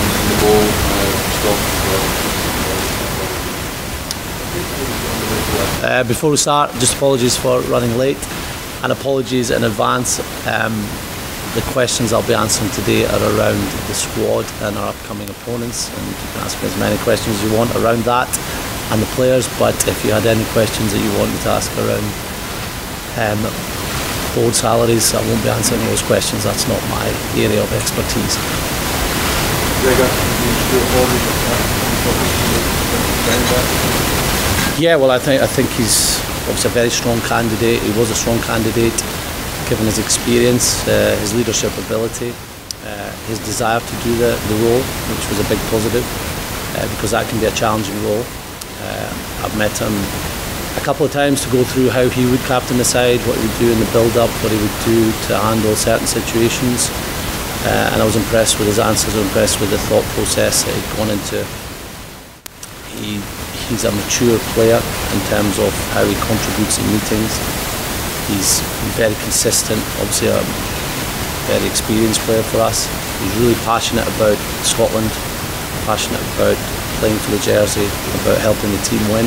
in the ball, stopped as well. Before we start, just apologies for running late, and apologies in advance. The questions I'll be answering today are around the squad and our upcoming opponents, and you can ask me as many questions as you want around that and the players, but if you had any questions that you wanted to ask around board salaries, I won't be answering those questions. That's not my area of expertise. Gregor, yeah, well, I think he's obviously a very strong candidate. He was a strong candidate given his experience, his leadership ability, his desire to do the role, which was a big positive, because that can be a challenging role. I've met him a couple of times to go through how he would captain the side, what he would do in the build-up, what he would do to handle certain situations, and I was impressed with his answers. I was impressed with the thought process that he'd gone into. He's a mature player in terms of how he contributes in meetings. He's very consistent, obviously a very experienced player for us. He's really passionate about Scotland, passionate about playing for the jersey, about helping the team win.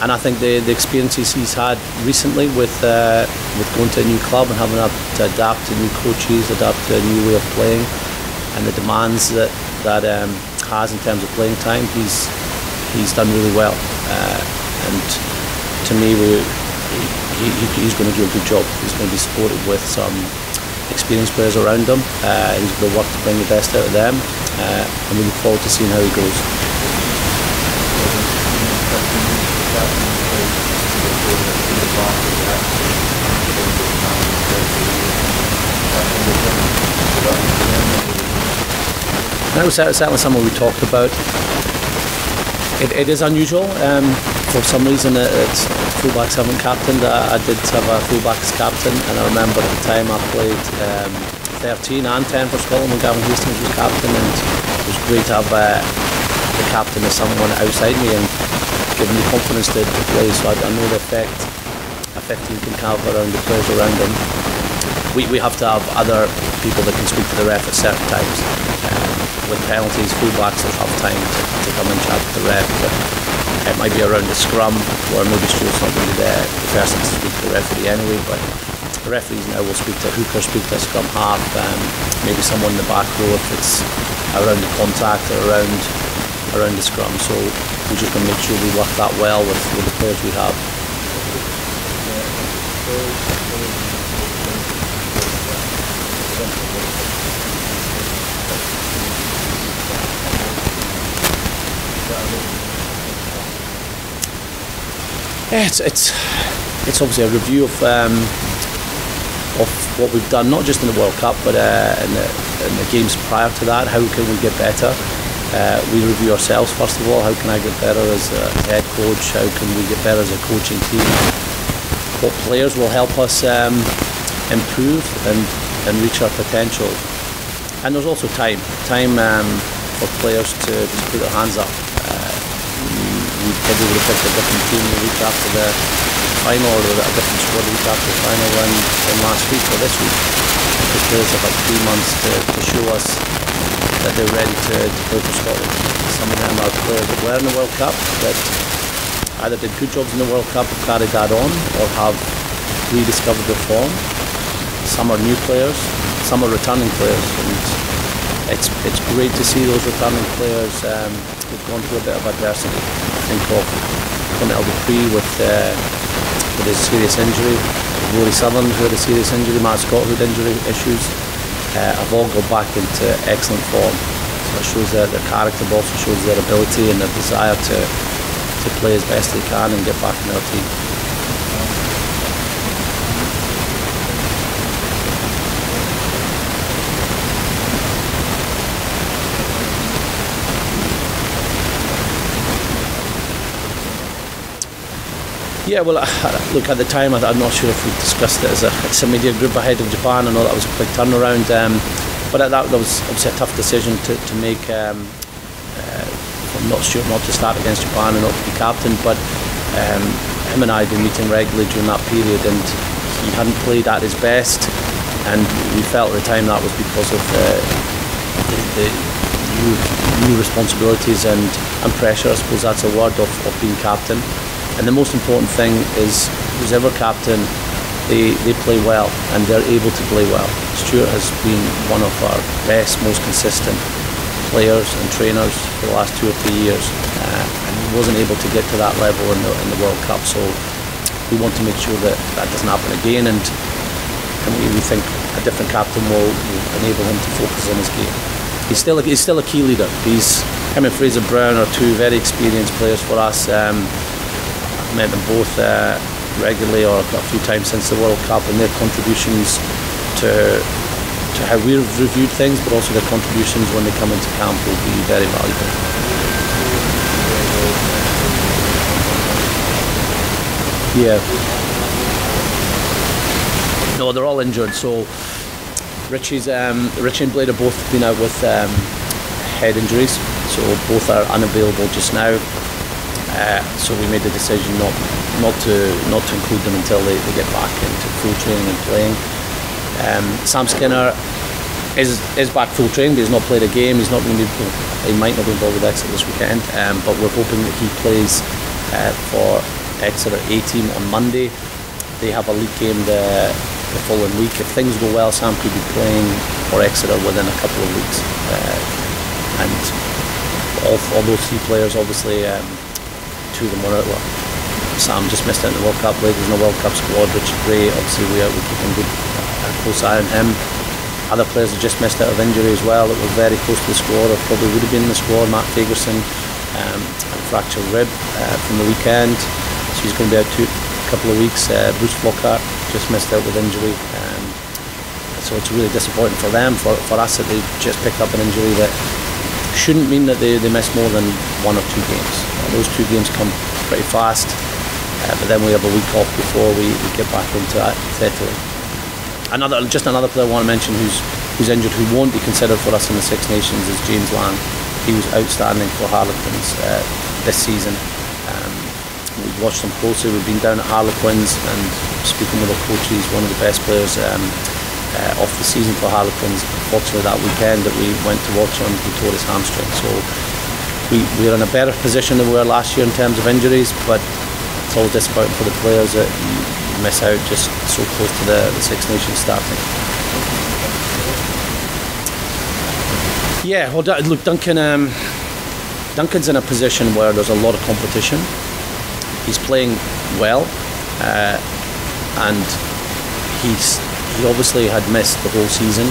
And I think the experiences he's had recently with going to a new club and having to adapt to new coaches, adapt to a new way of playing, and the demands that has in terms of playing time, he's done really well. And to me, he's going to do a good job. He's going to be supported with some experienced players around him. He's going to work to bring the best out of them, and we look forward to seeing how he goes. That was certainly something we talked about. It is unusual. For some reason, it's fullbacks haven't captained. I did have a fullback as captain, and I remember at the time I played 13 and 10 for Scotland when Gavin Hastings was captain, and it was great to have the captain as someone outside me and give me confidence to play. So I know the effect a 15 can have around the players around him. We have to have other people that can speak to the ref at certain times. With penalties, fullbacks will have time to come and chat to the ref. But it might be around the scrum, or maybe Stuart's not going to be the person to speak to the referee anyway. But the referees now will speak to hooker, speak to a scrum half, maybe someone in the back row if it's around the contact or around the scrum. So we're just going to make sure we work that well with the players we have. It's obviously a review of what we've done, not just in the World Cup, but in the games prior to that. How can we get better? We review ourselves first of all. How can I get better as a head coach? How can we get better as a coaching team? What players will help us improve and reach our potential? And there's also time for players to put their hands up. We probably would have picked a different team the week after the final, or a different squad the week after the final than last week or this week. The players have had 3 months to show us that they're ready to play for Scotland. Some of them are players that were in the World Cup that either did good jobs in the World Cup, have carried that on, or have rediscovered their form. Some are new players, some are returning players, and it's great to see those returning players who've gone through a bit of adversity. I think of Connell Dupree with his serious injury, Rory Sutherland who had a serious injury, Matt Scott who had injury issues, have all got back into excellent form. So it shows their character, but also shows their ability and their desire to play as best they can and get back in our team. Yeah, well, look, at the time, I'm not sure if we discussed it as a media group ahead of Japan. I know that was a quick turnaround, but that was obviously a tough decision to make. I'm not sure not to start against Japan and not to be captain, but him and I had been meeting regularly during that period, and he hadn't played at his best, and we felt at the time that was because of the new responsibilities and pressure. I suppose that's a word of being captain. And the most important thing is, who's ever captain, they play well and they're able to play well. Stuart has been one of our best, most consistent players and trainers for the last 2 or 3 years, and he wasn't able to get to that level in the World Cup. So we want to make sure that doesn't happen again, and we think a different captain will enable him to focus on his game. He's still a key leader. Him and Fraser Brown are two very experienced players for us. I've met them both regularly or a few times since the World Cup, and their contributions to how we've reviewed things, but also their contributions when they come into camp will be very valuable. Yeah. No, they're all injured. So Richie and Blade have both been out with head injuries, so both are unavailable just now. So we made the decision not to include them until they get back into full training and playing. Sam Skinner is back full training, but he's not played a game. He might not be involved with Exeter this weekend, but we're hoping that he plays for Exeter A team on Monday. They have a league game the following week. If things go well, Sam could be playing for Exeter within a couple of weeks. And all those 3 players, obviously, 2 of them were out. Well, Sam just missed out in the World Cup. Blake was in the World Cup squad. Richard Gray, obviously, we're keeping a close eye on him. Other players have just missed out of injury as well that were very close to the squad, or probably would have been in the squad. Matt Fagerson had a fractured rib from the weekend, so he's going to be out a couple of weeks. Bruce Flockhart just missed out with injury, so it's really disappointing for them. For us, that they just picked up an injury that shouldn't mean that they miss more than 1 or 2 games. Those 2 games come pretty fast, but then we have a week off before we get back into Italy. Just another player I want to mention who's injured, who won't be considered for us in the Six Nations, is James Lang. He was outstanding for Harlequins this season. We've watched him closely. We've been down at Harlequins and speaking with our coach. He's one of the best players of the season for Harlequins. Unfortunately, that weekend that we went to watch him, he tore his hamstring. So we're in a better position than we were last year in terms of injuries, but it's always disappointing for the players that you miss out just so close to the Six Nations starting. Yeah, well, look, Duncan's in a position where there's a lot of competition. He's playing well, and he obviously had missed the whole season.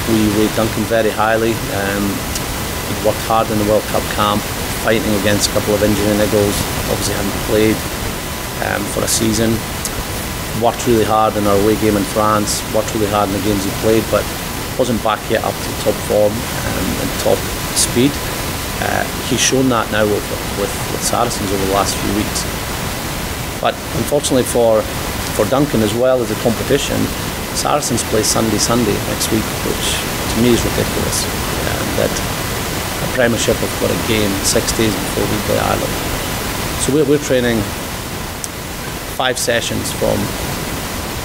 We rate Duncan very highly. He worked hard in the World Cup camp, fighting against a couple of injury niggles. Obviously hadn't played for a season. Worked really hard in our away game in France. Worked really hard in the games he played, but wasn't back yet up to top form and top speed. He's shown that now with Saracens over the last few weeks. But unfortunately for Duncan, as well as the competition, Saracens play Sunday next week, which to me is ridiculous. That a Premiership have got a game 6 days before we play Ireland. So we're training 5 sessions from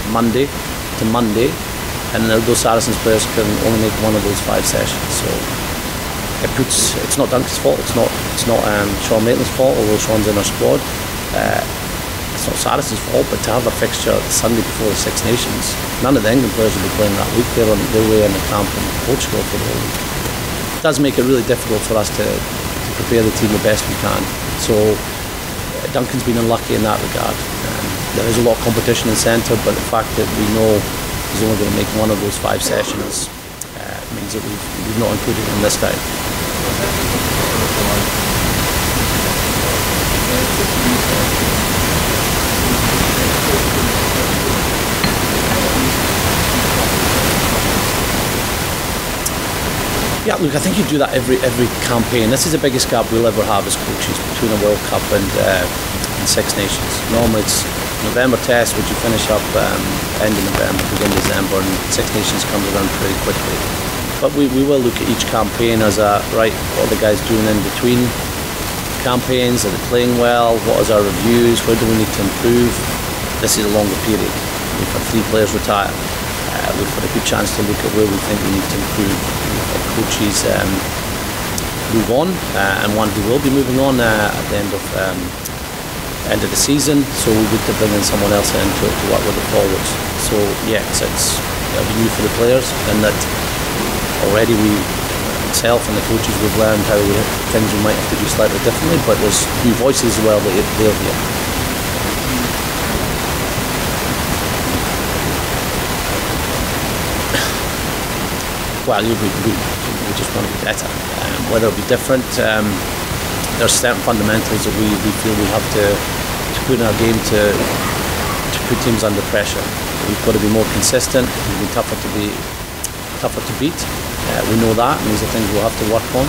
Monday to Monday, and those Saracens players can only make one of those 5 sessions. So it's not Duncan's fault. It's not Sean Maitland's fault, although Sean's in our squad. It's not Saracens' fault, but to have a fixture the Sunday before the Six Nations, none of the England players will be playing that week. They're on their way in the camp in Portugal for the whole week. It does make it really difficult for us to prepare the team the best we can. So Duncan's been unlucky in that regard. There is a lot of competition in centre, but the fact that we know he's only going to make one of those 5 sessions means that we've not included him this time. Yeah, look, I think you do that every campaign. This is the biggest gap we'll ever have as coaches between a World Cup and Six Nations. Normally it's November test, which you finish up end of November, begin December, and Six Nations comes around pretty quickly. But we will look at each campaign as right, what are the guys doing in between campaigns? Are they playing well? What is our reviews? Where do we need to improve? This is a longer period. We've had 3 players retire. We've got a good chance to look at where we think we need to improve. We've got coaches move on, and one who will be moving on at the end of the season. So we need to bring in someone else in to work with the forwards. So yes, it'll be new for the players, and that already myself and the coaches, we've learned how things we might have to do slightly differently, but there's new voices as well that they'll hear. Well, we just want to be better. Whether it'll be different, there's certain fundamentals that we feel we have to put in our game to put teams under pressure. We've got to be more consistent. We'll be tougher to beat. We know that, and these are things we'll have to work on.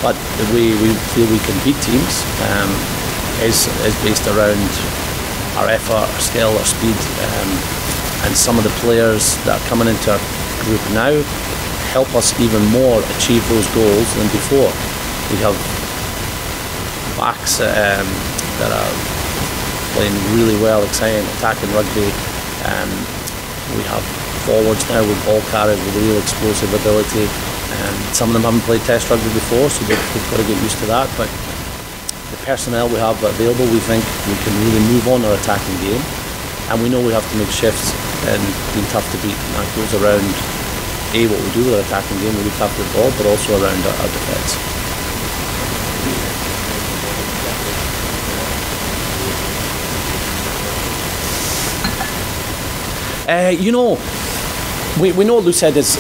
But the way we feel we can beat teams is based around our effort, our skill, our speed, and some of the players that are coming into our group now help us even more achieve those goals than before. We have backs that are playing really well, exciting, attacking rugby. We have forwards now with ball carriers with real explosive ability. Some of them haven't played Test rugby before, so we've got to get used to that. But the personnel we have available, we think we can really move on our attacking game. And we know we have to make shifts and being tough to beat. And that goes around what we do with our attacking game, we look after the ball, but also around our defence. We know what Lou said is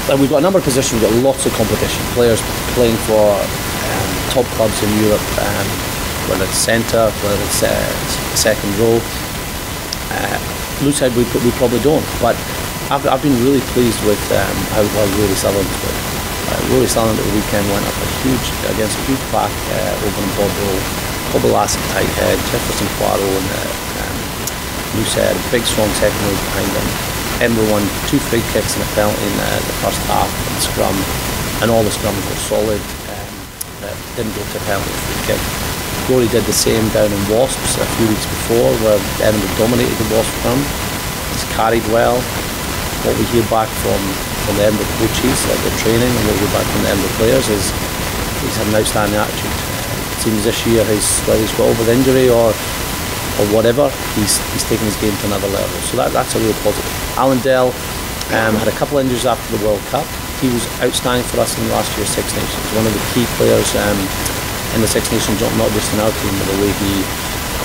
that we've got a number of positions, we've got lots of competition, players playing for top clubs in Europe, whether it's centre, whether it's second row. Lou said we probably don't, but I've been really pleased with how Rory Sutherland's played. Rory Sutherland at the weekend went up against a huge pack over in Bordeaux. Bobby Lass at tight head, Jefferson Poirot, and Lou said a big strong second row behind him. Edinburgh won 2 free kicks and a penalty in the first half and scrum, and all the scrums were solid. Didn't go to a penalty free kick. Rory did the same down in Wasps a few weeks before, where Edinburgh dominated the Wasp scrum. He's carried well. What we hear back from the Edinburgh coaches at the training, and what we hear back from the Edinburgh players is he's had an outstanding attitude. It seems this year, whether he's got over injury or whatever, he's taken his game to another level. So that's a real positive. Alan Dell had a couple of injuries after the World Cup. He was outstanding for us in last year's Six Nations. One of the key players in the Six Nations, not just in our team, but the way he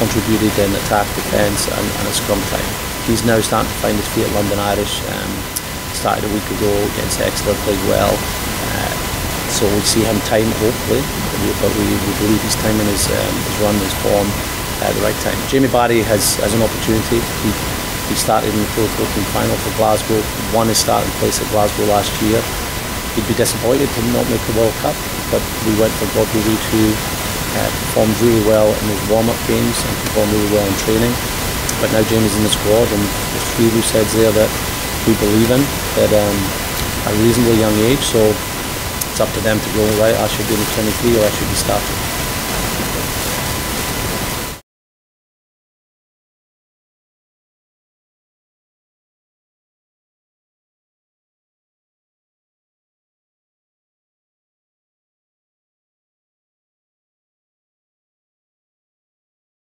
contributed in attack, defence and a scrum time. He's now starting to find his feet at London Irish. Started a week ago against Exeter, played well. So we see him time, hopefully, but we believe he's timing his run, his form at the right time. Jamie Barry has an opportunity. He started in the Pro 14 final for Glasgow, won his starting place at Glasgow last year. He'd be disappointed to not make the World Cup, but we went for Godfrey Reid, who performed really well in his warm-up games and performed really well in training. But now Jamie's in the squad, and there's 3 loose heads there that we believe in at a reasonably young age, so it's up to them to go, right, I should be in the 23 or I should be starting.